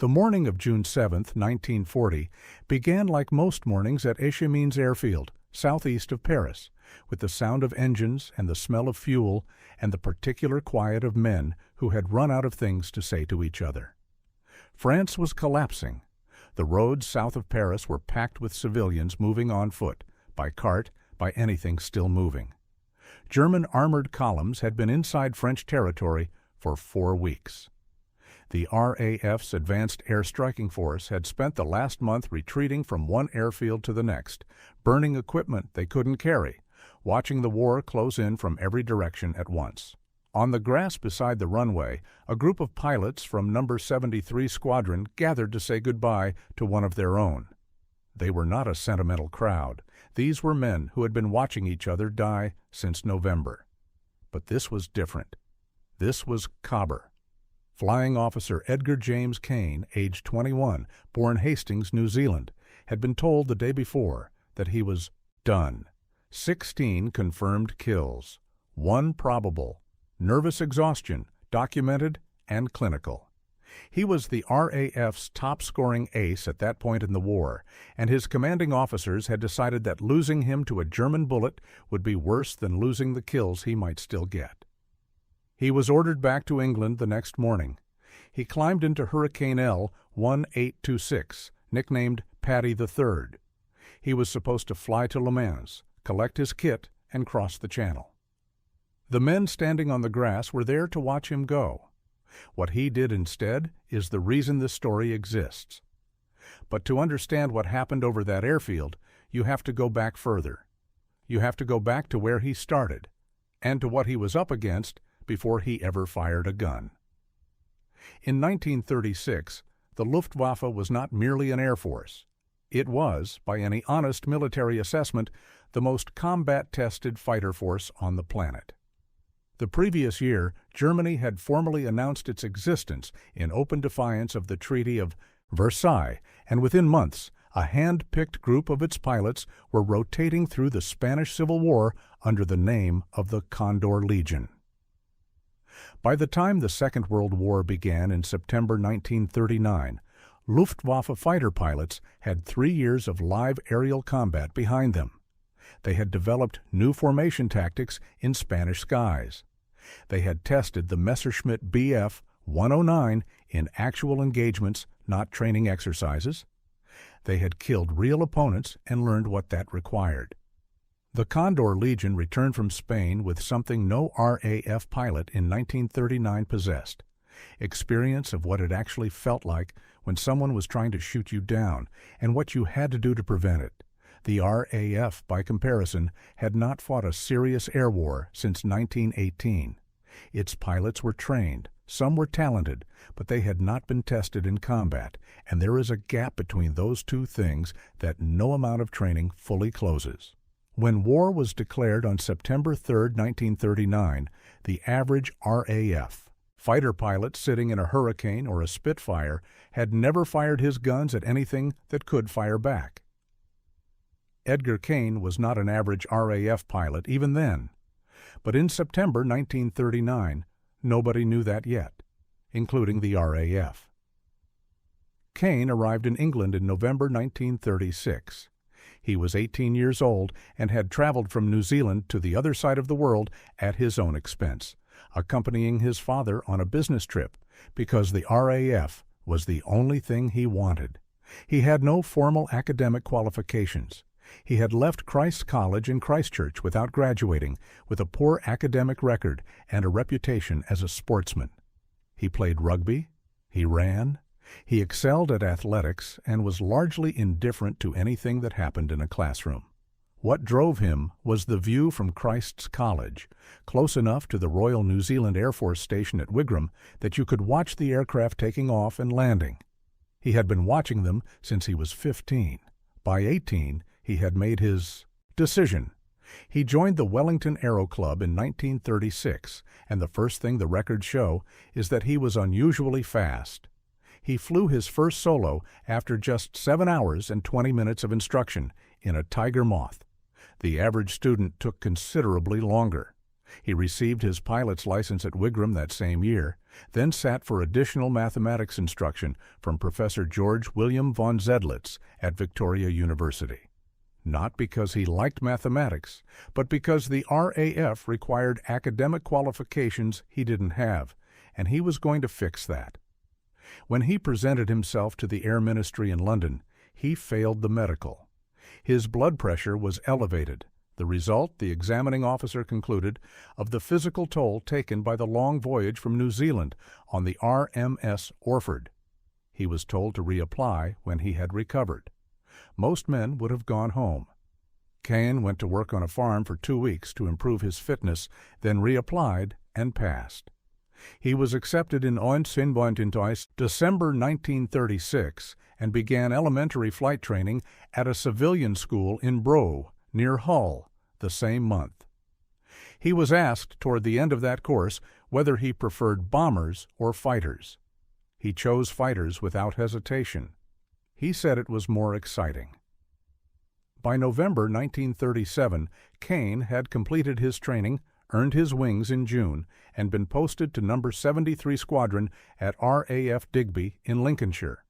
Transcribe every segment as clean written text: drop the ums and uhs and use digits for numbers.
The morning of June 7, 1940, began like most mornings at Echemins Airfield, southeast of Paris, with the sound of engines and the smell of fuel and the particular quiet of men who had run out of things to say to each other. France was collapsing. The roads south of Paris were packed with civilians moving on foot, by cart, by anything still moving. German armored columns had been inside French territory for 4 weeks. The RAF's Advanced Air Striking Force had spent the last month retreating from one airfield to the next, burning equipment they couldn't carry, watching the war close in from every direction at once. On the grass beside the runway, a group of pilots from No. 73 Squadron gathered to say goodbye to one of their own. They were not a sentimental crowd. These were men who had been watching each other die since November. But this was different. This was Cobber. Flying Officer Edgar James Kain, age 21, born Hastings, New Zealand, had been told the day before that he was done. 16 confirmed kills, 1 probable, nervous exhaustion, documented and clinical. He was the RAF's top-scoring ace at that point in the war, and his commanding officers had decided that losing him to a German bullet would be worse than losing the kills he might still get. He was ordered back to England the next morning. He climbed into Hurricane L-1826, nicknamed Paddy III. He was supposed to fly to Le Mans, collect his kit, and cross the channel. The men standing on the grass were there to watch him go. What he did instead is the reason this story exists. But to understand what happened over that airfield, you have to go back further. You have to go back to where he started, and to what he was up against before he ever fired a gun. In 1936, the Luftwaffe was not merely an air force. It was, by any honest military assessment, the most combat-tested fighter force on the planet. The previous year, Germany had formally announced its existence in open defiance of the Treaty of Versailles, and within months, a hand-picked group of its pilots were rotating through the Spanish Civil War under the name of the Condor Legion. By the time the Second World War began in September 1939, Luftwaffe fighter pilots had 3 years of live aerial combat behind them. They had developed new formation tactics in Spanish skies. They had tested the Messerschmitt Bf 109 in actual engagements, not training exercises. They had killed real opponents and learned what that required. The Condor Legion returned from Spain with something no RAF pilot in 1939 possessed: experience of what it actually felt like when someone was trying to shoot you down and what you had to do to prevent it. The RAF, by comparison, had not fought a serious air war since 1918. Its pilots were trained, some were talented, but they had not been tested in combat, and there is a gap between those two things that no amount of training fully closes. When war was declared on September 3, 1939, the average RAF fighter pilot sitting in a Hurricane or a Spitfire had never fired his guns at anything that could fire back. Edgar Kain was not an average RAF pilot even then, but in September 1939, nobody knew that yet, including the RAF. Kain arrived in England in November 1936. He was 18 years old and had traveled from New Zealand to the other side of the world at his own expense, accompanying his father on a business trip because the RAF was the only thing he wanted. He had no formal academic qualifications. He had left Christ's College in Christchurch without graduating, with a poor academic record and a reputation as a sportsman. He played rugby, he ran, he excelled at athletics, and was largely indifferent to anything that happened in a classroom. What drove him was the view from Christ's College, close enough to the Royal New Zealand Air Force Station at Wigram that you could watch the aircraft taking off and landing. He had been watching them since he was 15. By 18, he had made his decision. He joined the Wellington Aero Club in 1936, and the first thing the records show is that he was unusually fast. He flew his first solo after just 7 hours and 20 minutes of instruction in a Tiger Moth. The average student took considerably longer. He received his pilot's license at Wigram that same year, then sat for additional mathematics instruction from Professor George William von Zedlitz at Victoria University. Not because he liked mathematics, but because the RAF required academic qualifications he didn't have, and he was going to fix that. When he presented himself to the Air Ministry in London, he failed the medical. His blood pressure was elevated. The result, the examining officer concluded, of the physical toll taken by the long voyage from New Zealand on the RMS Orford. He was told to reapply when he had recovered. Most men would have gone home. Kain went to work on a farm for 2 weeks to improve his fitness, then reapplied and passed. He was accepted in 1922, December 1936, and began elementary flight training at a civilian school in Brough, near Hull, the same month. He was asked toward the end of that course whether he preferred bombers or fighters. He chose fighters without hesitation. He said it was more exciting. By November 1937, Kain had completed his training, earned his wings in June, and been posted to No. 73 Squadron at RAF Digby in Lincolnshire.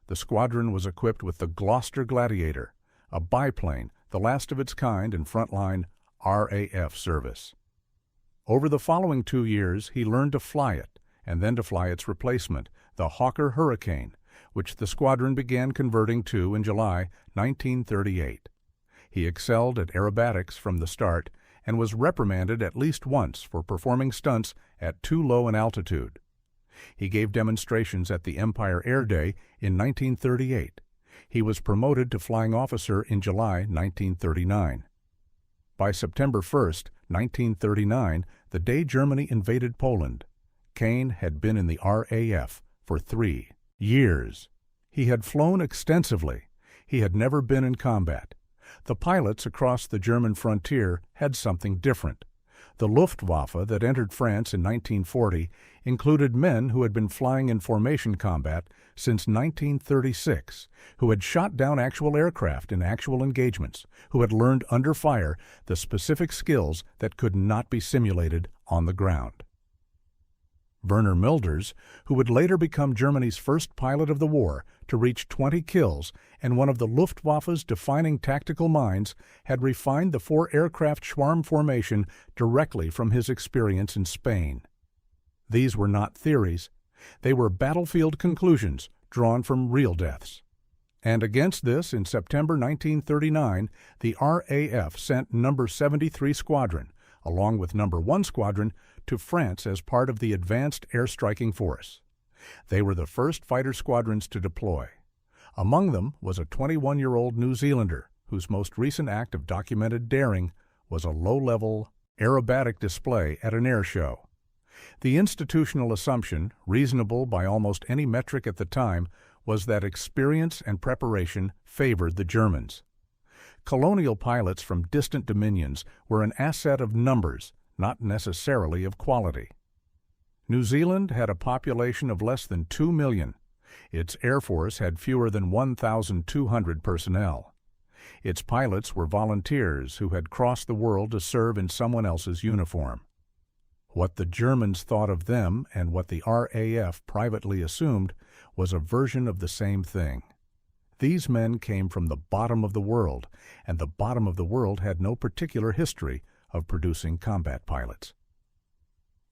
The squadron was equipped with the Gloucester Gladiator, a biplane, the last of its kind in frontline RAF service. Over the following 2 years, he learned to fly it, and then to fly its replacement, the Hawker Hurricane, which the squadron began converting to in July 1938. He excelled at aerobatics from the start and was reprimanded at least once for performing stunts at too low an altitude. He gave demonstrations at the Empire Air Day in 1938. He was promoted to flying officer in July 1939. By September 1, 1939, the day Germany invaded Poland, Kain had been in the RAF for 3 years. He had flown extensively. He had never been in combat. The pilots across the German frontier had something different. The Luftwaffe that entered France in 1940 included men who had been flying in formation combat since 1936, who had shot down actual aircraft in actual engagements, who had learned under fire the specific skills that could not be simulated on the ground. Werner Milders, who would later become Germany's first pilot of the war to reach 20 kills and one of the Luftwaffe's defining tactical minds, had refined the 4-aircraft Schwarm formation directly from his experience in Spain. These were not theories. They were battlefield conclusions drawn from real deaths. And against this, in September 1939, the RAF sent No. 73 Squadron, along with No. 1 Squadron, to France as part of the Advanced Air Striking Force. They were the first fighter squadrons to deploy. Among them was a 21-year-old New Zealander, whose most recent act of documented daring was a low-level aerobatic display at an air show. The institutional assumption, reasonable by almost any metric at the time, was that experience and preparation favored the Germans. Colonial pilots from distant dominions were an asset of numbers, not necessarily of quality. New Zealand had a population of less than 2 million. Its Air Force had fewer than 1,200 personnel. Its pilots were volunteers who had crossed the world to serve in someone else's uniform. What the Germans thought of them and what the RAF privately assumed was a version of the same thing. These men came from the bottom of the world, and the bottom of the world had no particular history of producing combat pilots.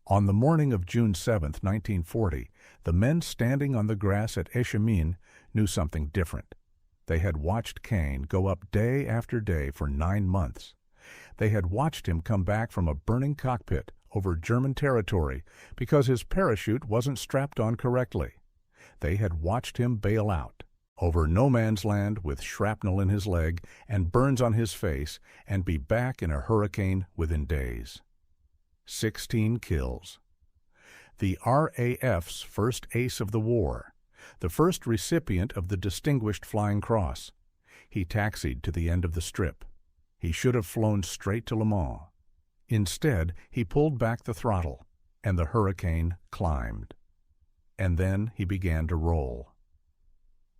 On the morning of June 7, 1940, the men standing on the grass at Eschamines knew something different. They had watched Kain go up day after day for 9 months. They had watched him come back from a burning cockpit over German territory because his parachute wasn't strapped on correctly. They had watched him bail out over no man's land with shrapnel in his leg and burns on his face, and be back in a hurricane within days. 16 kills. The RAF's first ace of the war, the first recipient of the Distinguished Flying Cross. He taxied to the end of the strip. He should have flown straight to Le Mans. Instead, he pulled back the throttle, and the hurricane climbed. And then he began to roll.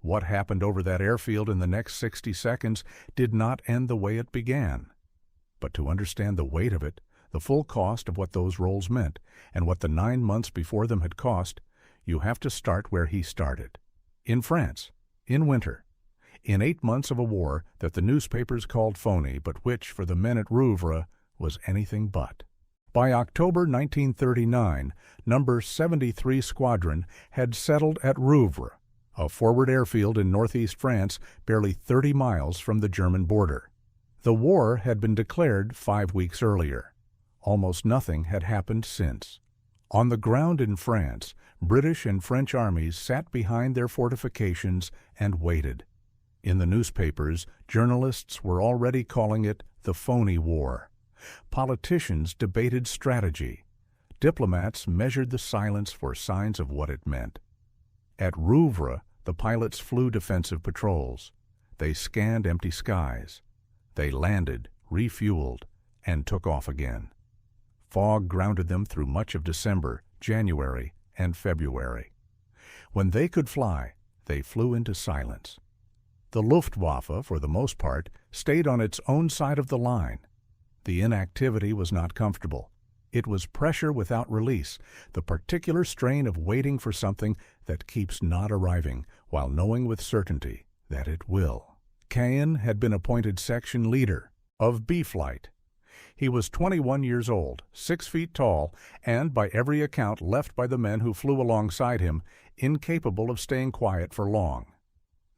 What happened over that airfield in the next 60 seconds did not end the way it began. But to understand the weight of it, the full cost of what those roles meant, and what the 9 months before them had cost, you have to start where he started. In France, in winter, in 8 months of a war that the newspapers called phony, but which, for the men at Rouvres, was anything but. By October 1939, No. 73 Squadron had settled at Rouvres, a forward airfield in northeast France, barely 30 miles from the German border. The war had been declared 5 weeks earlier. Almost nothing had happened since. On the ground in France, British and French armies sat behind their fortifications and waited. In the newspapers, journalists were already calling it the phony war. Politicians debated strategy. Diplomats measured the silence for signs of what it meant. At Rouvres, the pilots flew defensive patrols. They scanned empty skies. They landed, refueled, and took off again. Fog grounded them through much of December, January, and February. When they could fly, they flew into silence. The Luftwaffe, for the most part, stayed on its own side of the line. The inactivity was not comfortable. It was pressure without release, the particular strain of waiting for something that keeps not arriving, while knowing with certainty that it will. Kain had been appointed section leader of B Flight. He was 21 years old, 6 feet tall, and, by every account left by the men who flew alongside him, incapable of staying quiet for long.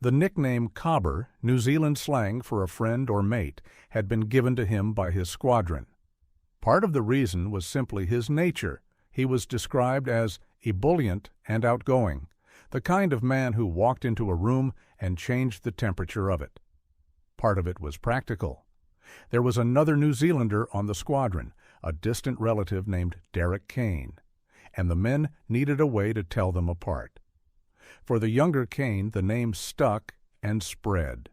The nickname Cobber, New Zealand slang for a friend or mate, had been given to him by his squadron. Part of the reason was simply his nature. He was described as ebullient and outgoing, the kind of man who walked into a room and changed the temperature of it. Part of it was practical. There was another New Zealander on the squadron, a distant relative named Kain, and the men needed a way to tell them apart. For the younger Kain, the name stuck and spread.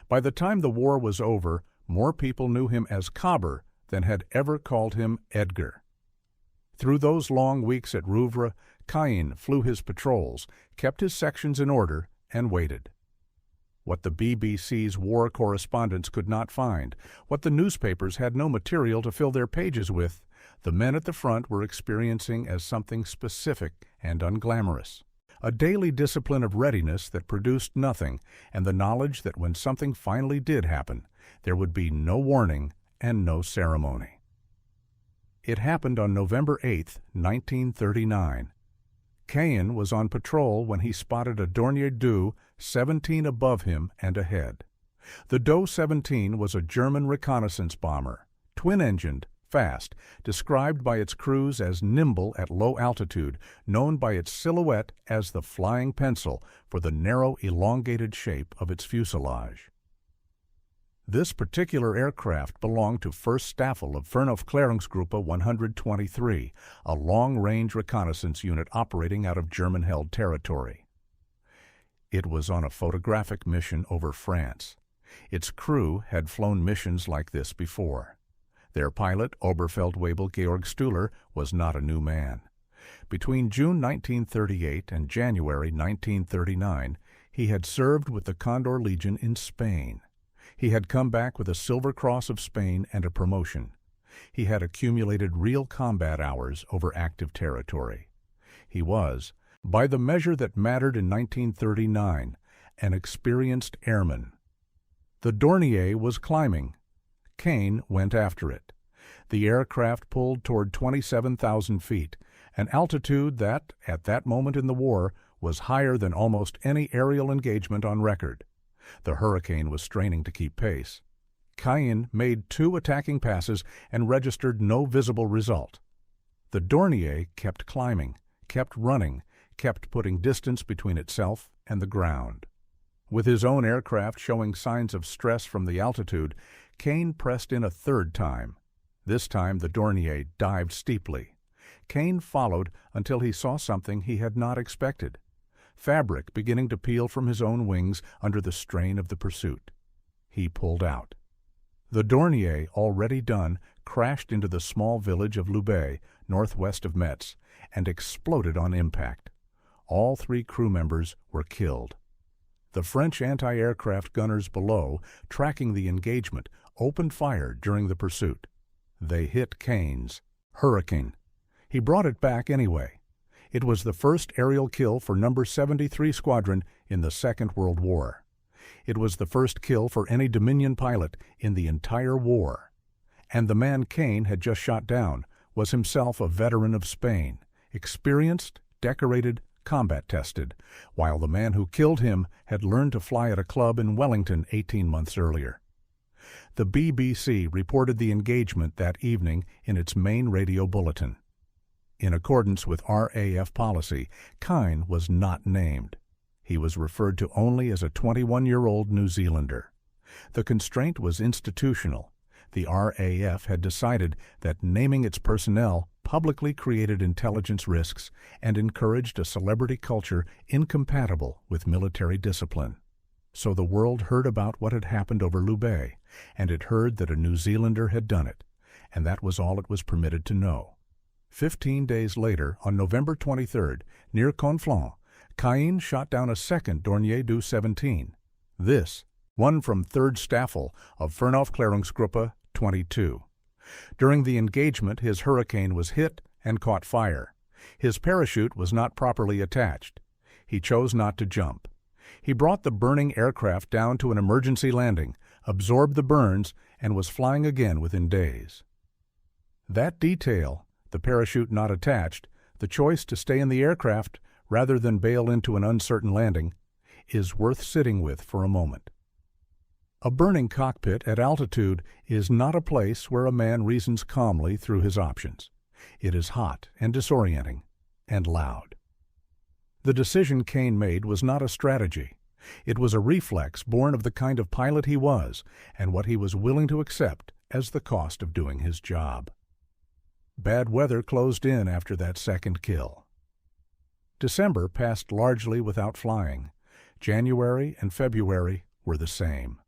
By the time the war was over, more people knew him as Cobber than had ever called him Edgar. Through those long weeks at Rouvres, Kain flew his patrols, kept his sections in order, and waited. What the BBC's war correspondents could not find, what the newspapers had no material to fill their pages with, the men at the front were experiencing as something specific and unglamorous. A daily discipline of readiness that produced nothing, and the knowledge that when something finally did happen, there would be no warning and no ceremony. It happened on November 8, 1939. Kain was on patrol when he spotted a Dornier Do 17 above him and ahead. The Do 17 was a German reconnaissance bomber, twin-engined, fast, described by its crews as nimble at low altitude, known by its silhouette as the flying pencil for the narrow, elongated shape of its fuselage. This particular aircraft belonged to 1st Staffel of Fernhof-Klärungsgruppe 123, a long-range reconnaissance unit operating out of German-held territory. It was on a photographic mission over France. Its crew had flown missions like this before. Their pilot, Oberfeldwebel Georg Stuhler, was not a new man. Between June 1938 and January 1939, he had served with the Condor Legion in Spain. He had come back with a Silver Cross of Spain and a promotion. He had accumulated real combat hours over active territory. He was, by the measure that mattered in 1939, an experienced airman. The Dornier was climbing. Kain went after it. The aircraft pulled toward 27,000 feet, an altitude that, at that moment in the war, was higher than almost any aerial engagement on record. The Hurricane was straining to keep pace. Kain made 2 attacking passes and registered no visible result. The Dornier kept climbing, kept running, kept putting distance between itself and the ground. With his own aircraft showing signs of stress from the altitude, Kain pressed in a 3rd time. This time the Dornier dived steeply. Kain followed until he saw something he had not expected. Fabric beginning to peel from his own wings under the strain of the pursuit. He pulled out. The Dornier, already done, crashed into the small village of Loubet, northwest of Metz, and exploded on impact. All 3 crew members were killed. The French anti-aircraft gunners below, tracking the engagement, opened fire during the pursuit. They hit Kain's Hurricane. He brought it back anyway. It was the first aerial kill for No. 73 Squadron in the Second World War. It was the first kill for any Dominion pilot in the entire war. And the man Kain had just shot down was himself a veteran of Spain, experienced, decorated, combat-tested, while the man who killed him had learned to fly at a club in Wellington 18 months earlier. The BBC reported the engagement that evening in its main radio bulletin. In accordance with RAF policy, Kain was not named. He was referred to only as a 21-year-old New Zealander. The constraint was institutional. The RAF had decided that naming its personnel publicly created intelligence risks and encouraged a celebrity culture incompatible with military discipline. So the world heard about what had happened over Lubai, and it heard that a New Zealander had done it, and that was all it was permitted to know. 15 days later, on November 23rd, near Conflans, Kain shot down a second Dornier Du 17. This, one from 3rd Staffel of Fernhof-Klärungsgruppe 22. During the engagement, his Hurricane was hit and caught fire. His parachute was not properly attached. He chose not to jump. He brought the burning aircraft down to an emergency landing, absorbed the burns, and was flying again within days. That detail, the parachute not attached, the choice to stay in the aircraft rather than bail into an uncertain landing, is worth sitting with for a moment. A burning cockpit at altitude is not a place where a man reasons calmly through his options. It is hot and disorienting, and loud. The decision Kain made was not a strategy. It was a reflex born of the kind of pilot he was and what he was willing to accept as the cost of doing his job. Bad weather closed in after that second kill. December passed largely without flying. January and February were the same.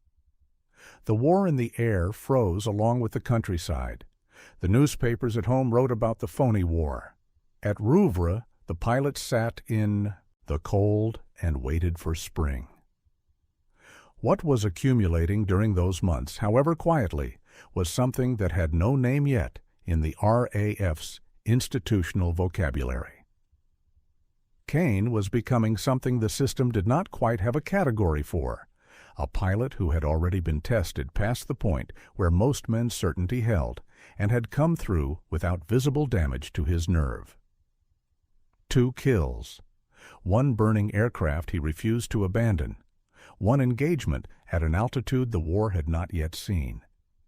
The war in the air froze along with the countryside. The newspapers at home wrote about the phony war. At Rouvre, the pilots sat in the cold and waited for spring. What was accumulating during those months, however quietly, was something that had no name yet in the RAF's institutional vocabulary. Kain was becoming something the system did not quite have a category for, a pilot who had already been tested past the point where most men's certainty held and had come through without visible damage to his nerve. 2 kills. 1 burning aircraft he refused to abandon. 1 engagement at an altitude the war had not yet seen.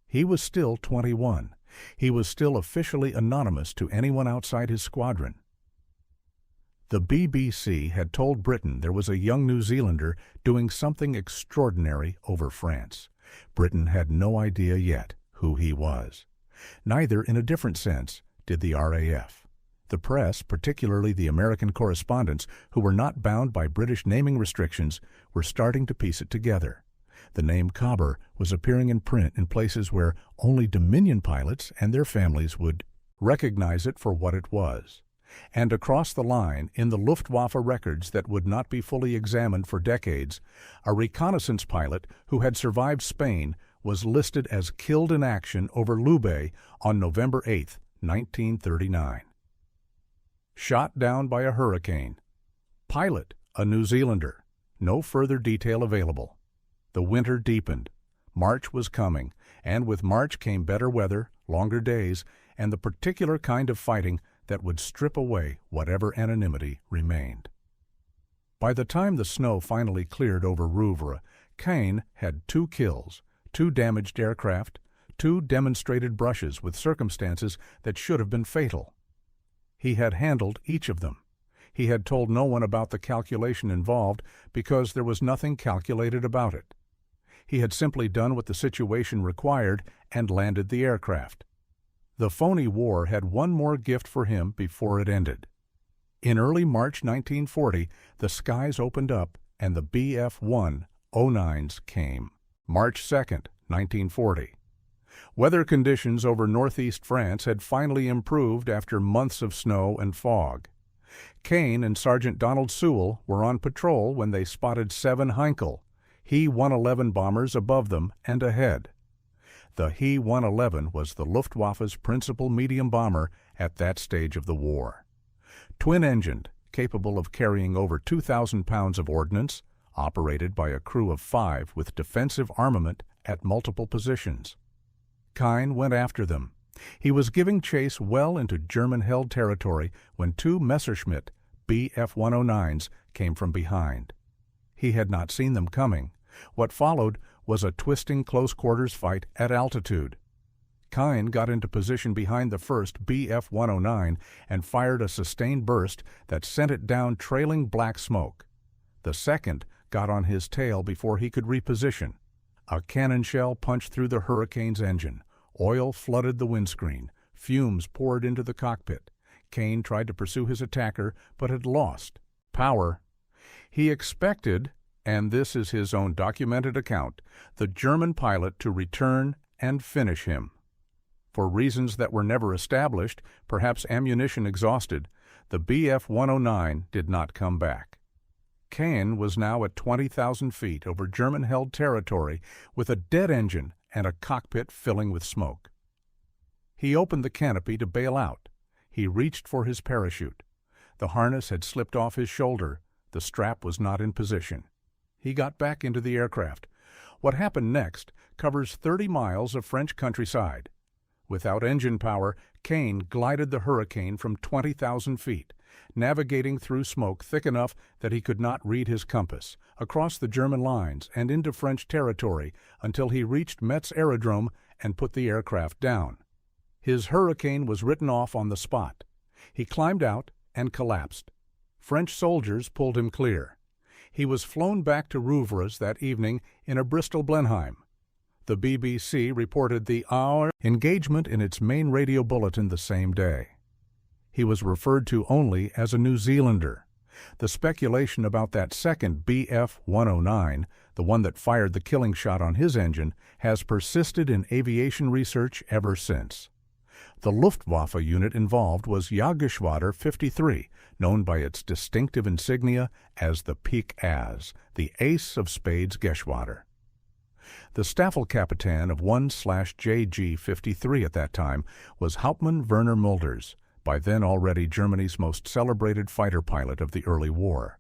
He was still 21. He was still officially anonymous to anyone outside his squadron. The BBC had told Britain there was a young New Zealander doing something extraordinary over France. Britain had no idea yet who he was. Neither, in a different sense, did the RAF. The press, particularly the American correspondents, who were not bound by British naming restrictions, were starting to piece it together. The name Cobber was appearing in print in places where only Dominion pilots and their families would recognize it for what it was. And across the line, in the Luftwaffe records that would not be fully examined for decades, a reconnaissance pilot who had survived Spain was listed as killed in action over Lubai on November 8, 1939. Shot down by a hurricane. Pilot, a New Zealander. No further detail available. The winter deepened. March was coming, and with March came better weather, longer days, and the particular kind of fighting that would strip away whatever anonymity remained. By the time the snow finally cleared over Rouvre, Kain had 2 kills, 2 damaged aircraft, 2 demonstrated brushes with circumstances that should have been fatal. He had handled each of them. He had told no one about the calculation involved because there was nothing calculated about it. He had simply done what the situation required and landed the aircraft. The phony war had one more gift for him before it ended. In early March 1940, the skies opened up and the Bf-109s came. March 2nd, 1940. Weather conditions over northeast France had finally improved after months of snow and fog. Kain and Sergeant Donald Sewell were on patrol when they spotted 7 Heinkel, He-111 bombers above them and ahead. The He-111 was the Luftwaffe's principal medium bomber at that stage of the war. Twin-engined, capable of carrying over 2,000 pounds of ordnance, operated by a crew of 5 with defensive armament at multiple positions. Kain went after them. He was giving chase well into German-held territory when 2 Messerschmitt Bf-109s came from behind. He had not seen them coming. What followed was a twisting close-quarters fight at altitude. Kain got into position behind the first Bf-109 and fired a sustained burst that sent it down trailing black smoke. The second got on his tail before he could reposition. A cannon shell punched through the Hurricane's engine. Oil flooded the windscreen. Fumes poured into the cockpit. Kain tried to pursue his attacker, but had lost power. He expected, and this is his own documented account, the German pilot to return and finish him. For reasons that were never established, perhaps ammunition exhausted, the Bf-109 did not come back. Kain was now at 20,000 feet over German-held territory with a dead engine and a cockpit filling with smoke. He opened the canopy to bail out. He reached for his parachute. The harness had slipped off his shoulder. The strap was not in position. He got back into the aircraft. What happened next covers 30 miles of French countryside. Without engine power, Kain glided the Hurricane from 20,000 feet, navigating through smoke thick enough that he could not read his compass, across the German lines and into French territory until he reached Metz Aerodrome and put the aircraft down. His Hurricane was written off on the spot. He climbed out and collapsed. French soldiers pulled him clear. He was flown back to Rouvres that evening in a Bristol Blenheim. The BBC reported the hour engagement in its main radio bulletin the same day. He was referred to only as a New Zealander. The speculation about that second Bf-109, the one that fired the killing shot on his engine, has persisted in aviation research ever since. The Luftwaffe unit involved was Jagdgeschwader 53, known by its distinctive insignia as the Pik As, the Ace of Spades Geschwader. The Staffelkapitän of 1/JG-53 at that time was Hauptmann Werner Mulders, by then already Germany's most celebrated fighter pilot of the early war.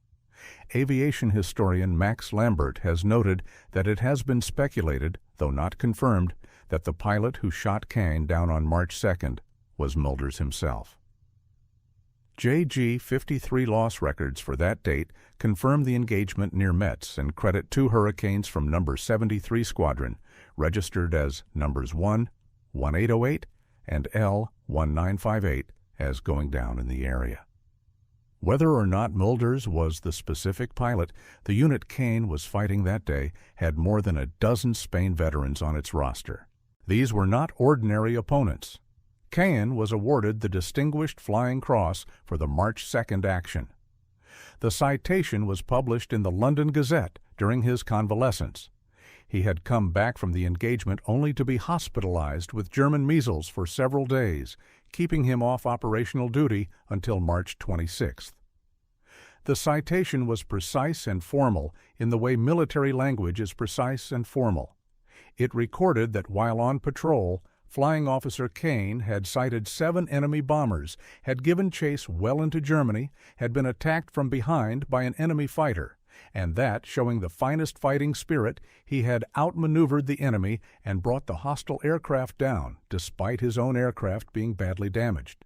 Aviation historian Max Lambert has noted that it has been speculated, though not confirmed, that the pilot who shot Kain down on March 2nd was Mulders himself. JG-53 loss records for that date confirm the engagement near Metz and credit 2 Hurricanes from No. 73 Squadron, registered as numbers 1-1808 and L-1958, as going down in the area. Whether or not Mulders was the specific pilot, the unit Kain was fighting that day had more than a dozen Spain veterans on its roster. These were not ordinary opponents. Kain was awarded the Distinguished Flying Cross for the March 2nd action. The citation was published in the London Gazette during his convalescence. He had come back from the engagement only to be hospitalized with German measles for several days, keeping him off operational duty until March 26th. The citation was precise and formal in the way military language is precise and formal. It recorded that while on patrol, Flying Officer Kain had sighted 7 enemy bombers, had given chase well into Germany, had been attacked from behind by an enemy fighter, and that, showing the finest fighting spirit, he had outmaneuvered the enemy and brought the hostile aircraft down, despite his own aircraft being badly damaged.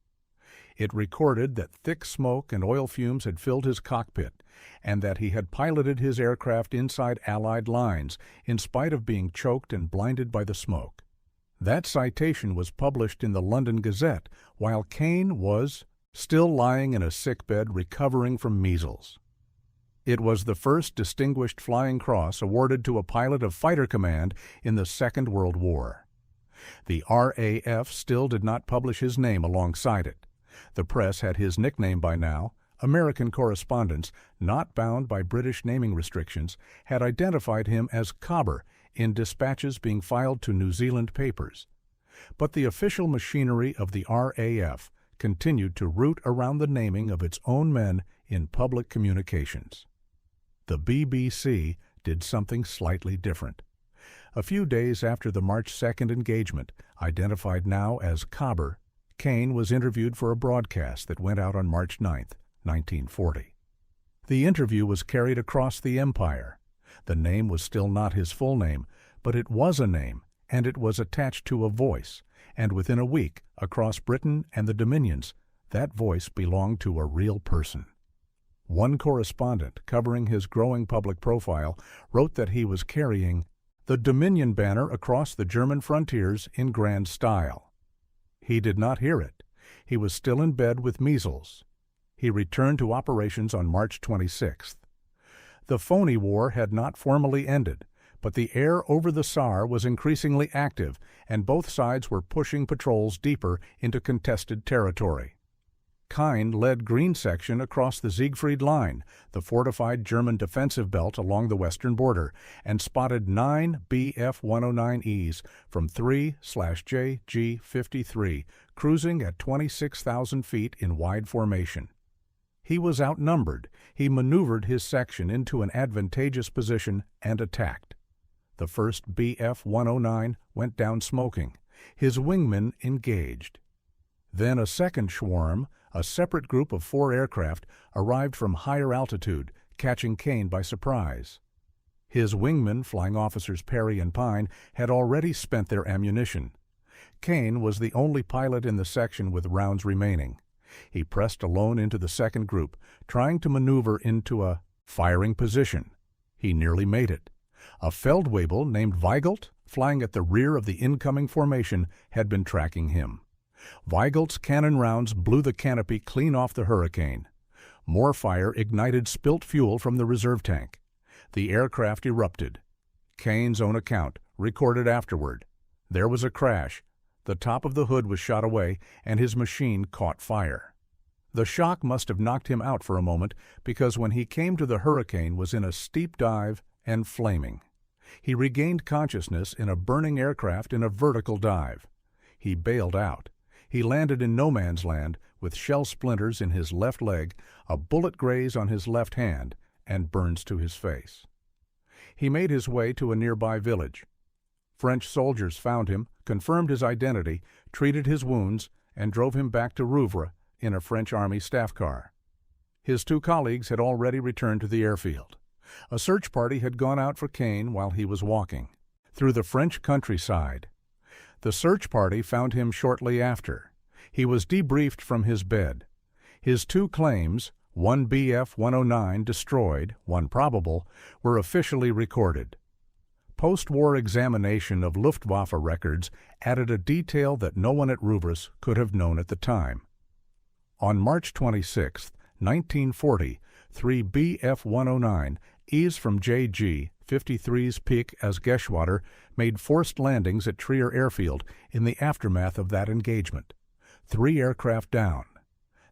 It recorded that thick smoke and oil fumes had filled his cockpit, and that he had piloted his aircraft inside Allied lines, in spite of being choked and blinded by the smoke. That citation was published in the London Gazette while Kain was still lying in a sickbed recovering from measles. It was the first Distinguished Flying Cross awarded to a pilot of fighter command in the Second World War. The RAF still did not publish his name alongside it. The press had his nickname by now. American correspondents, not bound by British naming restrictions, had identified him as Cobber in dispatches being filed to New Zealand papers. But the official machinery of the RAF continued to root around the naming of its own men in public communications. The BBC did something slightly different. A few days after the March 2nd engagement, identified now as Cobber, Kain was interviewed for a broadcast that went out on March 9th, 1940. The interview was carried across the empire. The name was still not his full name, but it was a name, and it was attached to a voice, and within a week, across Britain and the Dominions, that voice belonged to a real person. One correspondent, covering his growing public profile, wrote that he was carrying the Dominion banner across the German frontiers in grand style. He did not hear it. He was still in bed with measles. He returned to operations on March 26th. The phony war had not formally ended, but the air over the Saar was increasingly active, and both sides were pushing patrols deeper into contested territory. Kain led Green Section across the Siegfried Line, the fortified German defensive belt along the western border, and spotted 9 Bf-109Es from 3/JG-53 cruising at 26,000 feet in wide formation. He was outnumbered. He maneuvered his section into an advantageous position and attacked. The first Bf-109 went down smoking. His wingmen engaged. Then a second swarm, a separate group of 4 aircraft, arrived from higher altitude, catching Kain by surprise. His wingmen, Flying Officers Perry and Pine, had already spent their ammunition. Kain was the only pilot in the section with rounds remaining. He pressed alone into the second group, trying to maneuver into a firing position. He nearly made it. A Feldwebel named Weigelt, flying at the rear of the incoming formation, had been tracking him. Weigelt's cannon rounds blew the canopy clean off the Hurricane. More fire ignited spilt fuel from the reserve tank. The aircraft erupted. Kain's own account, recorded afterward. There was a crash. The top of the hood was shot away, and his machine caught fire. The shock must have knocked him out for a moment, because when he came to, the Hurricane was in a steep dive and flaming. He regained consciousness in a burning aircraft in a vertical dive. He bailed out. He landed in no man's land, with shell splinters in his left leg, a bullet graze on his left hand, and burns to his face. He made his way to a nearby village. French soldiers found him, confirmed his identity, treated his wounds, and drove him back to Rouvres in a French Army staff car. His 2 colleagues had already returned to the airfield. A search party had gone out for Kain while he was walking through the French countryside. The search party found him shortly after. He was debriefed from his bed. His 2 claims, 1 Bf-109 destroyed, 1 probable, were officially recorded. Post-war examination of Luftwaffe records added a detail that no one at Rouvres could have known at the time. On March 26, 1940, 3 Bf-109Es from JG-53's peak as Geschwader made forced landings at Trier Airfield in the aftermath of that engagement. 3 aircraft down.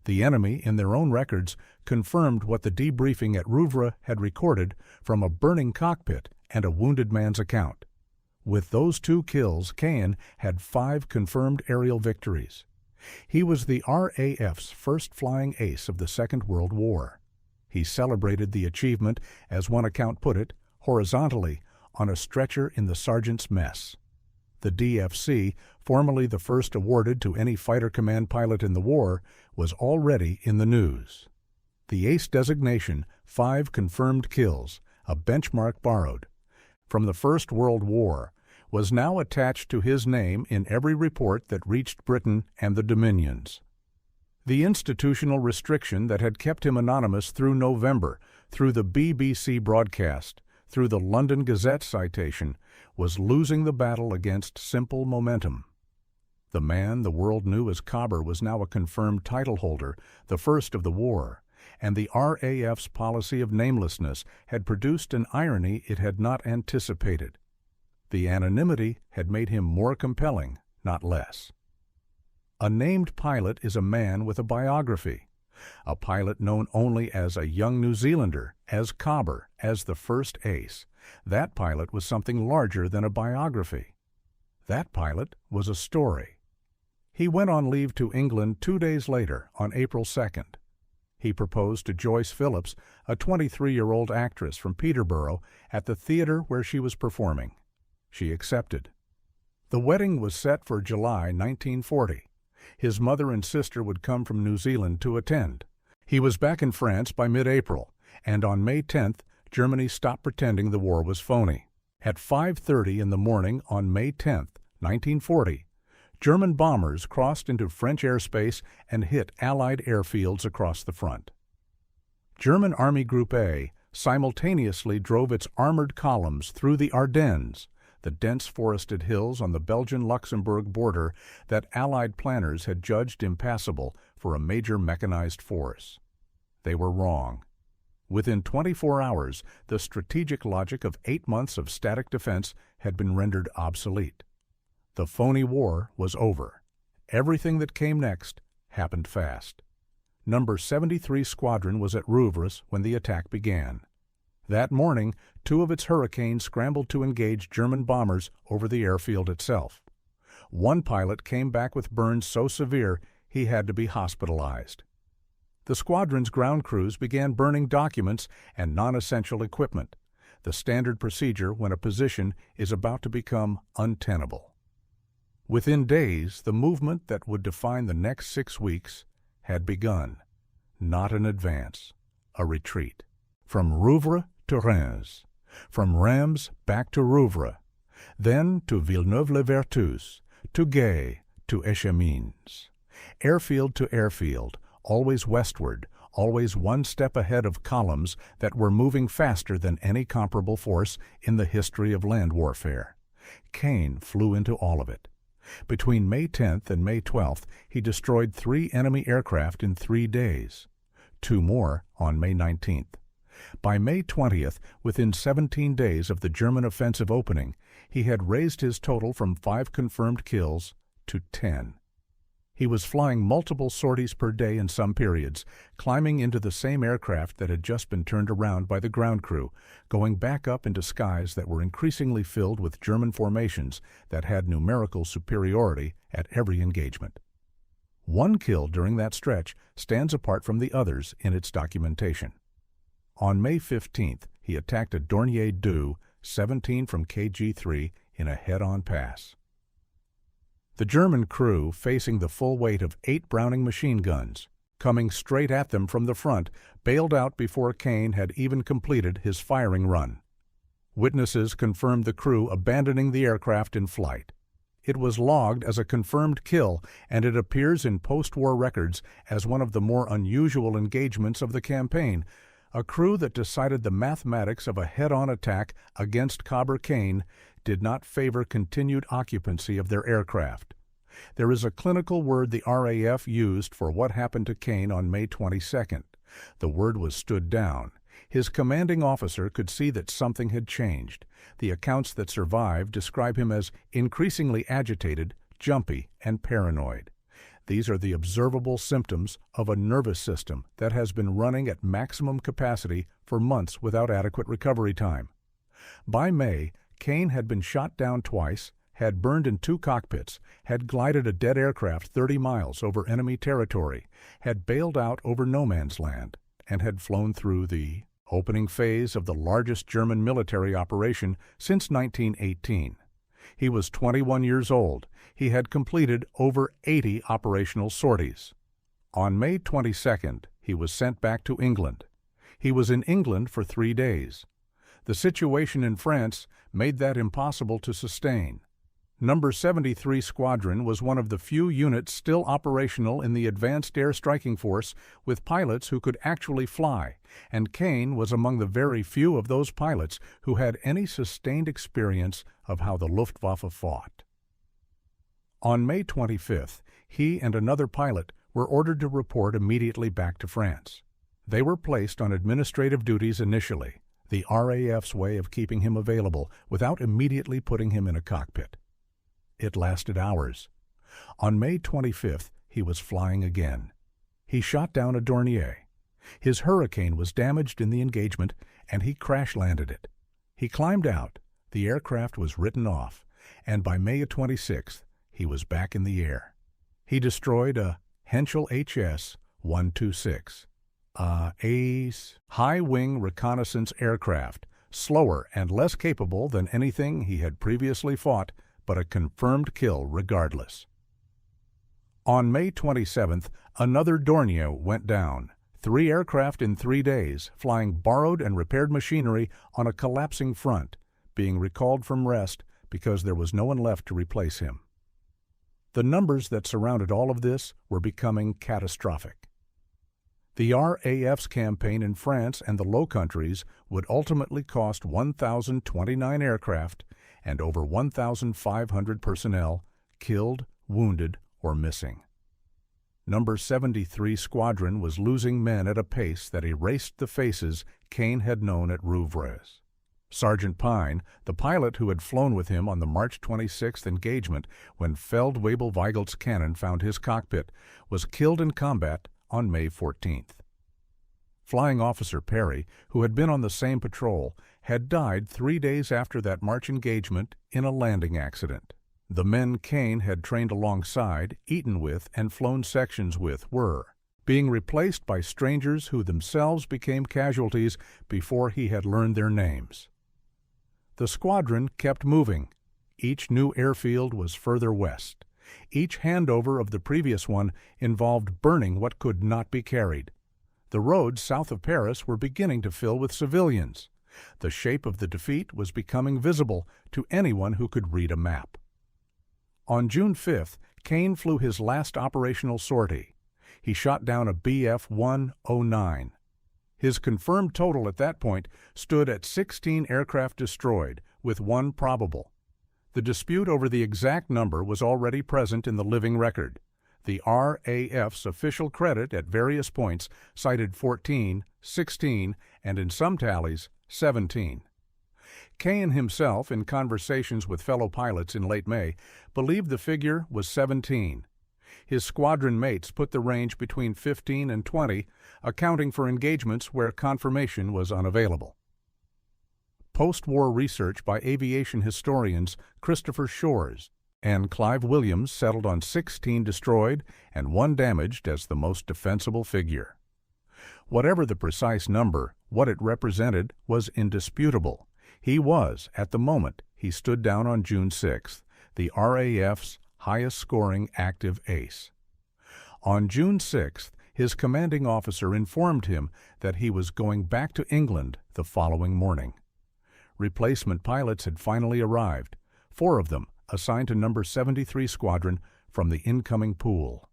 The enemy, in their own records, confirmed what the debriefing at Rouvres had recorded from a burning cockpit and a wounded man's account. With those 2 kills, Kain had 5 confirmed aerial victories. He was the RAF's first flying ace of the Second World War. He celebrated the achievement, as one account put it, horizontally, on a stretcher in the sergeant's mess. The DFC, formerly the first awarded to any fighter command pilot in the war, was already in the news. The ace designation, 5 confirmed kills, a benchmark borrowed from the First World War, was now attached to his name in every report that reached Britain and the Dominions. The institutional restriction that had kept him anonymous through November, through the BBC broadcast, through the London Gazette citation, was losing the battle against simple momentum. The man the world knew as Cobber was now a confirmed title holder, the first of the war, and the RAF's policy of namelessness had produced an irony it had not anticipated. The anonymity had made him more compelling, not less. A named pilot is a man with a biography. A pilot known only as a young New Zealander, as Cobber, as the first ace. That pilot was something larger than a biography. That pilot was a story. He went on leave to England 2 days later, on April 2nd. He proposed to Joyce Phillips, a 23-year-old actress from Peterborough, at the theater where she was performing. She accepted. The wedding was set for July 1940. His mother and sister would come from New Zealand to attend. He was back in France by mid-April, and on May 10th, Germany stopped pretending the war was phony. At 5:30 in the morning on May 10th, 1940, German bombers crossed into French airspace and hit Allied airfields across the front. German Army Group A simultaneously drove its armored columns through the Ardennes, the dense forested hills on the Belgian-Luxembourg border that Allied planners had judged impassable for a major mechanized force. They were wrong. Within 24 hours, the strategic logic of 8 months of static defense had been rendered obsolete. The phony war was over. Everything that came next happened fast. Number 73 Squadron was at Rouvres when the attack began. That morning, 2 of its Hurricanes scrambled to engage German bombers over the airfield itself. One pilot came back with burns so severe he had to be hospitalized. The squadron's ground crews began burning documents and non-essential equipment, the standard procedure when a position is about to become untenable. Within days, the movement that would define the next 6 weeks had begun. Not an advance, a retreat. From Rouvres to Reims, from Reims back to Rouvres, then to Villeneuve-les-Vertus, to Gay, to Echemins. Airfield to airfield, always westward, always one step ahead of columns that were moving faster than any comparable force in the history of land warfare. Kain flew into all of it. Between May 10th and May 12th, he destroyed 3 enemy aircraft in 3 days, 2 more on May 19th. By May 20th, within 17 days of the German offensive opening, he had raised his total from 5 confirmed kills to 10. He was flying multiple sorties per day in some periods, climbing into the same aircraft that had just been turned around by the ground crew, going back up into skies that were increasingly filled with German formations that had numerical superiority at every engagement. One kill during that stretch stands apart from the others in its documentation. On May 15th, he attacked a Dornier 17 from KG-3 in a head-on pass. The German crew, facing the full weight of 8 Browning machine guns, coming straight at them from the front, bailed out before Kain had even completed his firing run. Witnesses confirmed the crew abandoning the aircraft in flight. It was logged as a confirmed kill, and it appears in post-war records as one of the more unusual engagements of the campaign, a crew that decided the mathematics of a head-on attack against Cobber Kain did not favor continued occupancy of their aircraft. There is a clinical word the RAF used for what happened to Kain on May 22nd. The word was stood down. His commanding officer could see that something had changed. The accounts that survive describe him as increasingly agitated, jumpy, and paranoid. These are the observable symptoms of a nervous system that has been running at maximum capacity for months without adequate recovery time. By May, Kain had been shot down twice, had burned in 2 cockpits, had glided a dead aircraft 30 miles over enemy territory, had bailed out over no man's land, and had flown through the opening phase of the largest German military operation since 1918. He was 21 years old. He had completed over 80 operational sorties. On May 22nd, he was sent back to England. He was in England for 3 days. The situation in France made that impossible to sustain. Number 73 Squadron was one of the few units still operational in the Advanced Air Striking Force with pilots who could actually fly, and Kain was among the very few of those pilots who had any sustained experience of how the Luftwaffe fought. On May 25th, he and another pilot were ordered to report immediately back to France. They were placed on administrative duties initially, the RAF's way of keeping him available without immediately putting him in a cockpit. It lasted hours. On May 25th, he was flying again. He shot down a Dornier. His Hurricane was damaged in the engagement, and he crash-landed it. He climbed out, the aircraft was written off, and by May 26th, he was back in the air. He destroyed a Henschel HS-126, a high-wing reconnaissance aircraft, slower and less capable than anything he had previously fought, but a confirmed kill regardless. On May 27th, another Dornier went down. 3 aircraft in 3 days, flying borrowed and repaired machinery on a collapsing front, being recalled from rest because there was no one left to replace him. The numbers that surrounded all of this were becoming catastrophic. The RAF's campaign in France and the Low Countries would ultimately cost 1,029 aircraft and over 1,500 personnel killed, wounded, or missing. Number 73 Squadron was losing men at a pace that erased the faces Kain had known at Rouvres. Sergeant Pine, the pilot who had flown with him on the March 26th engagement when Feldwebel-Weigelt's cannon found his cockpit, was killed in combat on May 14th. Flying Officer Perry, who had been on the same patrol, had died 3 days after that March engagement in a landing accident. The men Kain had trained alongside, eaten with, and flown sections with were being replaced by strangers who themselves became casualties before he had learned their names. The squadron kept moving. Each new airfield was further west. Each handover of the previous one involved burning what could not be carried. The roads south of Paris were beginning to fill with civilians. The shape of the defeat was becoming visible to anyone who could read a map. On June 5th, Kain flew his last operational sortie. He shot down a Bf-109. His confirmed total at that point stood at 16 aircraft destroyed, with 1 probable. The dispute over the exact number was already present in the living record. The RAF's official credit at various points cited 14, 16, and in some tallies, 17. Kain himself, in conversations with fellow pilots in late May, believed the figure was 17. His squadron mates put the range between 15 and 20, accounting for engagements where confirmation was unavailable. Post-war research by aviation historians Christopher Shores and Clive Williams settled on 16 destroyed and 1 damaged as the most defensible figure. Whatever the precise number, what it represented was indisputable. He was, at the moment he stood down on June 6th, the RAF's highest-scoring active ace. On June 6th, his commanding officer informed him that he was going back to England the following morning. Replacement pilots had finally arrived, 4 of them assigned to number 73 Squadron from the incoming pool.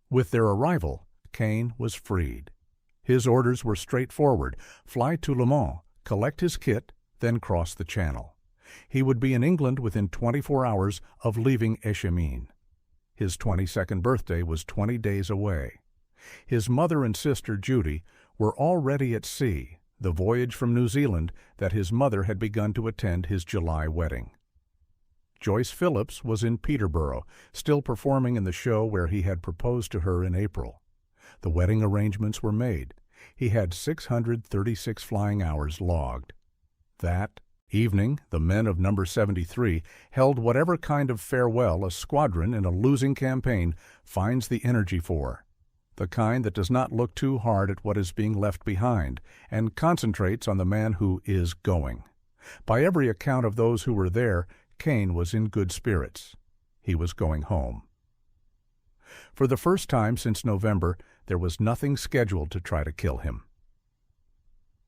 With their arrival, Kain was freed. His orders were straightforward: fly to Le Mans, collect his kit, then cross the Channel. He would be in England within 24 hours of leaving Echemins. His 22nd birthday was 20 days away. His mother and sister, Judy, were already at sea, the voyage from New Zealand that his mother had begun to attend his July wedding. Joyce Phillips was in Peterborough, still performing in the show where he had proposed to her in April. The wedding arrangements were made. He had 636 flying hours logged. That evening, the men of number 73 held whatever kind of farewell a squadron in a losing campaign finds the energy for, the kind that does not look too hard at what is being left behind and concentrates on the man who is going. By every account of those who were there, Kain was in good spirits. He was going home. For the first time since November, there was nothing scheduled to try to kill him.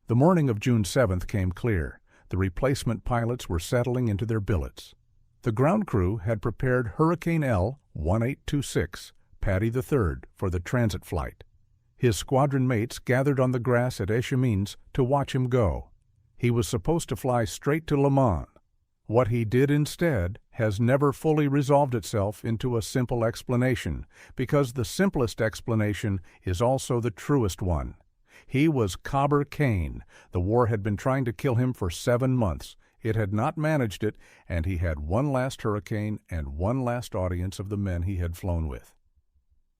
The morning of June 7th came clear. The replacement pilots were settling into their billets. The ground crew had prepared Hurricane L-1826, Paddy III, for the transit flight. His squadron mates gathered on the grass at Echemins to watch him go. He was supposed to fly straight to Le Mans. What he did instead has never fully resolved itself into a simple explanation, because the simplest explanation is also the truest one. He was Cobber Kain. The war had been trying to kill him for 7 months. It had not managed it, and he had one last hurricane and one last audience of the men he had flown with.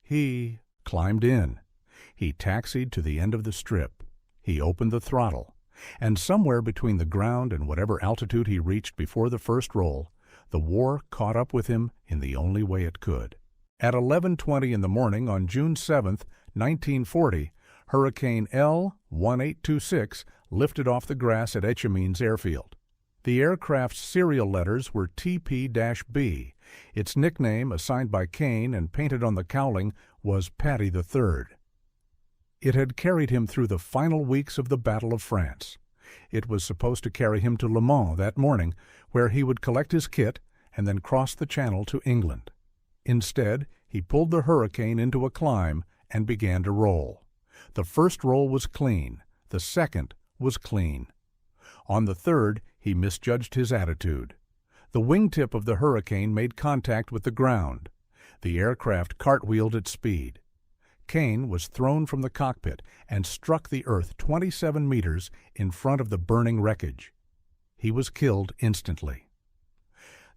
He climbed in. He taxied to the end of the strip. He opened the throttle. And somewhere between the ground and whatever altitude he reached before the first roll, the war caught up with him in the only way it could. At 11:20 in the morning on June 7th, 1940, Hurricane L-1826 lifted off the grass at Echemins Airfield. The aircraft's serial letters were TP-B. Its nickname, assigned by Kain and painted on the cowling, was Paddy III. It had carried him through the final weeks of the Battle of France. It was supposed to carry him to Le Mans that morning, where he would collect his kit and then cross the Channel to England. Instead, he pulled the Hurricane into a climb and began to roll. The first roll was clean. The second was clean. On the third, he misjudged his attitude. The wingtip of the Hurricane made contact with the ground. The aircraft cartwheeled at speed. Kain was thrown from the cockpit and struck the earth 27 meters in front of the burning wreckage. He was killed instantly.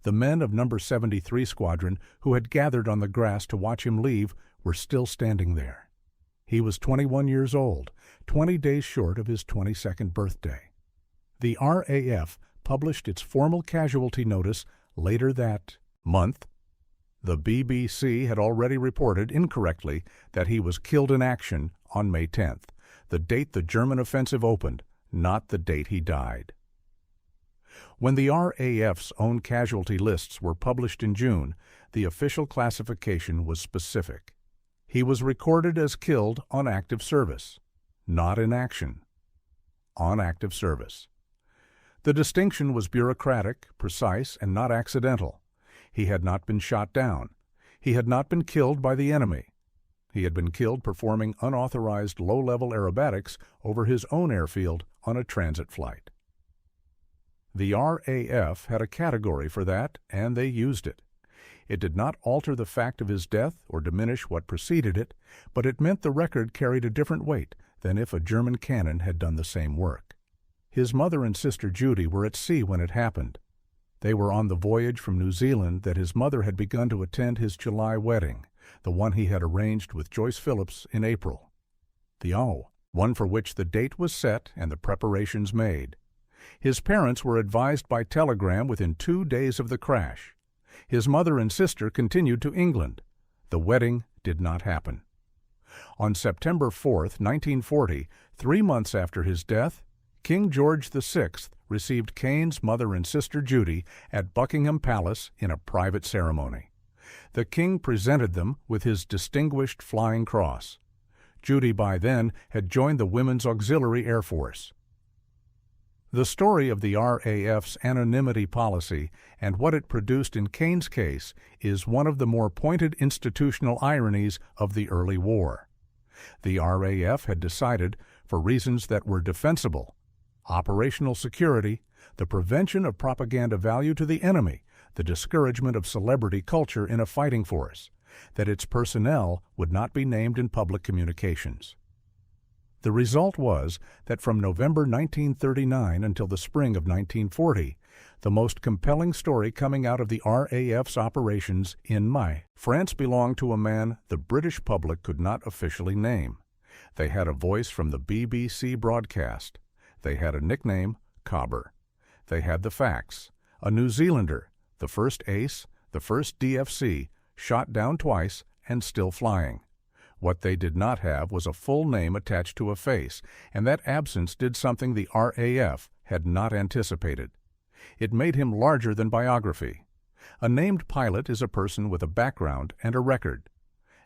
The men of No. 73 Squadron, who had gathered on the grass to watch him leave, were still standing there. He was 21 years old, 20 days short of his 22nd birthday. The RAF published its formal casualty notice later that month. The BBC had already reported incorrectly that he was killed in action on May 10th, the date the German offensive opened, not the date he died. When the RAF's own casualty lists were published in June, the official classification was specific. He was recorded as killed on active service, not in action. On active service. The distinction was bureaucratic, precise, and not accidental. He had not been shot down. He had not been killed by the enemy. He had been killed performing unauthorized low-level aerobatics over his own airfield on a transit flight. The RAF had a category for that, and they used it. It did not alter the fact of his death or diminish what preceded it, but it meant the record carried a different weight than if a German cannon had done the same work. His mother and sister Judy were at sea when it happened. They were on the voyage from New Zealand that his mother had begun to attend his July wedding, the one he had arranged with Joyce Phillips in April. One for which the date was set and the preparations made. His parents were advised by telegram within 2 days of the crash. His mother and sister continued to England. The wedding did not happen. On September 4, 1940, 3 months after his death, King George VI received Kain's mother and sister Judy at Buckingham Palace in a private ceremony. The king presented them with his Distinguished Flying Cross. Judy by then had joined the Women's Auxiliary Air Force. The story of the RAF's anonymity policy and what it produced in Kain's case is one of the more pointed institutional ironies of the early war. The RAF had decided, for reasons that were defensible, operational security, the prevention of propaganda value to the enemy, the discouragement of celebrity culture in a fighting force, that its personnel would not be named in public communications. The result was that from November 1939 until the spring of 1940, the most compelling story coming out of the RAF's operations in France belonged to a man the British public could not officially name. They had a voice from the BBC broadcast. They had a nickname, Cobber. They had the facts. A New Zealander, the first ace, the first DFC, shot down twice and still flying. What they did not have was a full name attached to a face, and that absence did something the RAF had not anticipated. It made him larger than biography. A named pilot is a person with a background and a record.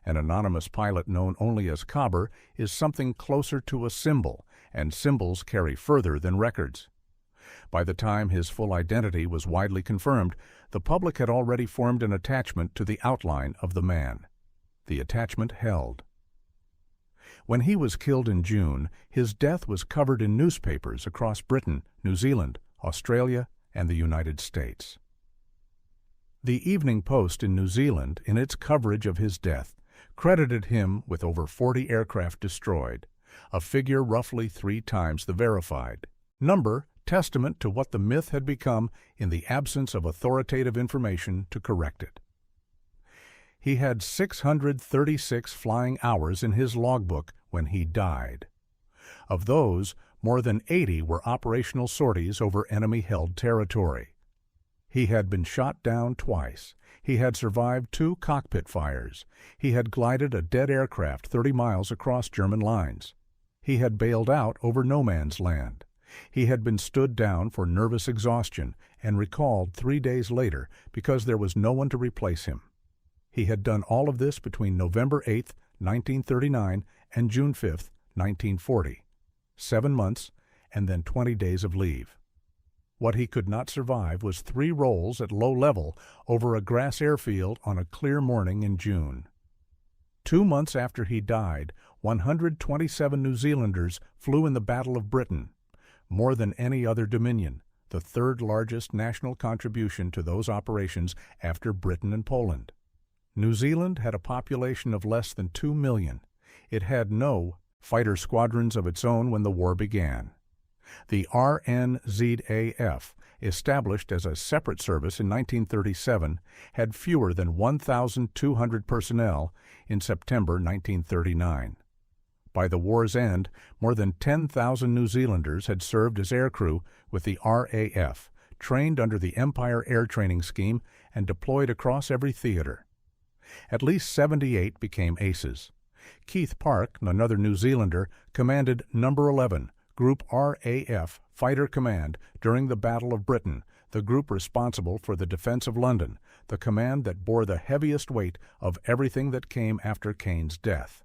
An anonymous pilot known only as Cobber is something closer to a symbol, and symbols carry further than records. By the time his full identity was widely confirmed, the public had already formed an attachment to the outline of the man. The attachment held. When he was killed in June, his death was covered in newspapers across Britain, New Zealand, Australia, and the United States. The Evening Post in New Zealand, in its coverage of his death, credited him with over 40 aircraft destroyed, a figure roughly 3 times the verified number, testament to what the myth had become in the absence of authoritative information to correct it. He had 636 flying hours in his logbook when he died. Of those, more than 80 were operational sorties over enemy-held territory. He had been shot down twice. He had survived 2 cockpit fires. He had glided a dead aircraft 30 miles across German lines. He had bailed out over no man's land. He had been stood down for nervous exhaustion and recalled 3 days later because there was no one to replace him. He had done all of this between November 8, 1939 and June 5, 1940. 7 months and then 20 days of leave. What he could not survive was 3 rolls at low level over a grass airfield on a clear morning in June. 2 months after he died, 127 New Zealanders flew in the Battle of Britain, more than any other Dominion, the third largest national contribution to those operations after Britain and Poland. New Zealand had a population of less than 2 million. It had no fighter squadrons of its own when the war began. The RNZAF, established as a separate service in 1937, had fewer than 1,200 personnel in September 1939. By the war's end, more than 10,000 New Zealanders had served as aircrew with the RAF, trained under the Empire Air Training Scheme and deployed across every theater. At least 78 became aces. Keith Park, another New Zealander, commanded No. 11, Group RAF Fighter Command during the Battle of Britain, the group responsible for the defense of London, the command that bore the heaviest weight of everything that came after Kain's death.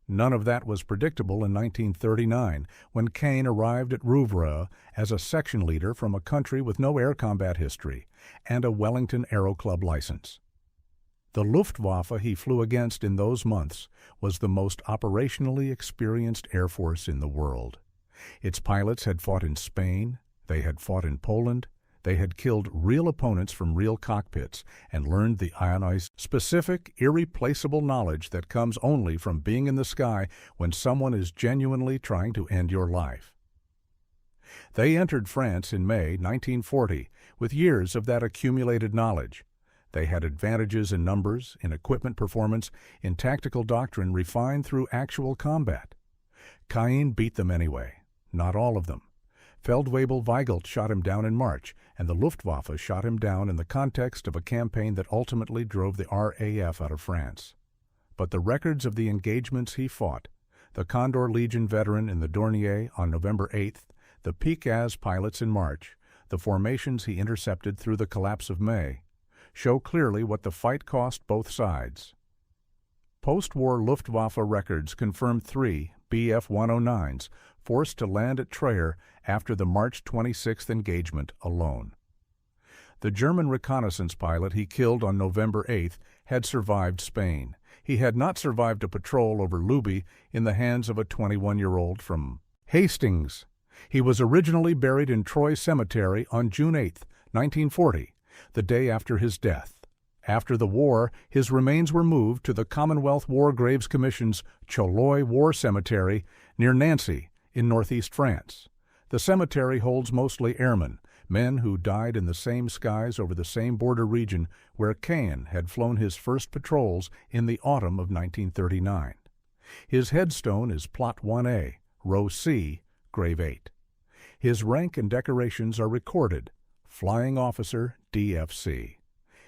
None of that was predictable in 1939, when Kain arrived at Rouvray as a section leader from a country with no air combat history and a Wellington Aero Club license. The Luftwaffe he flew against in those months was the most operationally experienced air force in the world. Its pilots had fought in Spain, they had fought in Poland, they had killed real opponents from real cockpits and learned the ionized, specific, irreplaceable knowledge that comes only from being in the sky when someone is genuinely trying to end your life. They entered France in May 1940 with years of that accumulated knowledge. They had advantages in numbers, in equipment performance, in tactical doctrine refined through actual combat. Kain beat them anyway, not all of them. Feldwebel-Weigelt shot him down in March, and the Luftwaffe shot him down in the context of a campaign that ultimately drove the RAF out of France. But the records of the engagements he fought, the Condor Legion veteran in the Dornier on November 8th, the Picaz pilots in March, the formations he intercepted through the collapse of May, show clearly what the fight cost both sides. Post-war Luftwaffe records confirm 3 Bf-109s forced to land at Trayer after the March 26th engagement alone. The German reconnaissance pilot he killed on November 8th had survived Spain. He had not survived a patrol over Luby in the hands of a 21-year-old from Hastings. He was originally buried in Troy Cemetery on June 8, 1940, the day after his death. After the war, his remains were moved to the Commonwealth War Graves Commission's Chaulnoy War Cemetery near Nancy in northeast France. The cemetery holds mostly airmen, men who died in the same skies over the same border region where Kain had flown his first patrols in the autumn of 1939. His headstone is Plot 1A, Row C, Grave 8. His rank and decorations are recorded, Flying Officer DFC.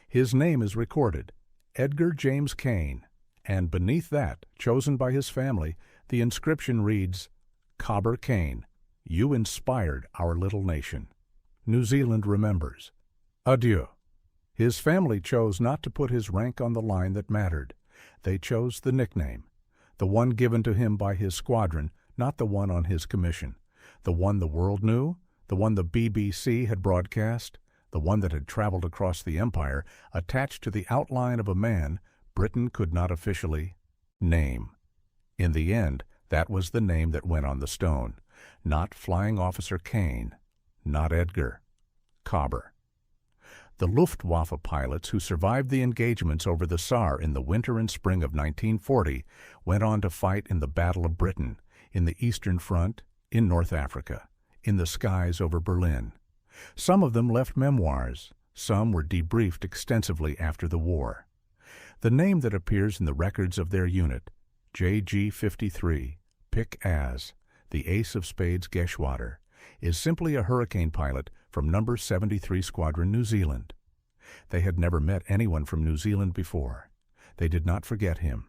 His name is recorded, Edgar James Kain, and beneath that, chosen by his family, the inscription reads, Cobber Kain, you inspired our little nation. New Zealand remembers. Adieu. His family chose not to put his rank on the line that mattered. They chose the nickname, the one given to him by his squadron, not the one on his commission, the one the world knew, the one the BBC had broadcast, the one that had traveled across the empire, attached to the outline of a man Britain could not officially name. In the end, that was the name that went on the stone. Not Flying Officer Kain, not Edgar. Cobber. The Luftwaffe pilots who survived the engagements over the Saar in the winter and spring of 1940 went on to fight in the Battle of Britain, in the Eastern Front, in North Africa, in the skies over Berlin. Some of them left memoirs, some were debriefed extensively after the war. The name that appears in the records of their unit, JG-53, Pic-Az, the Ace of Spades Geschwader, is simply a hurricane pilot from No. 73 Squadron, New Zealand. They had never met anyone from New Zealand before. They did not forget him.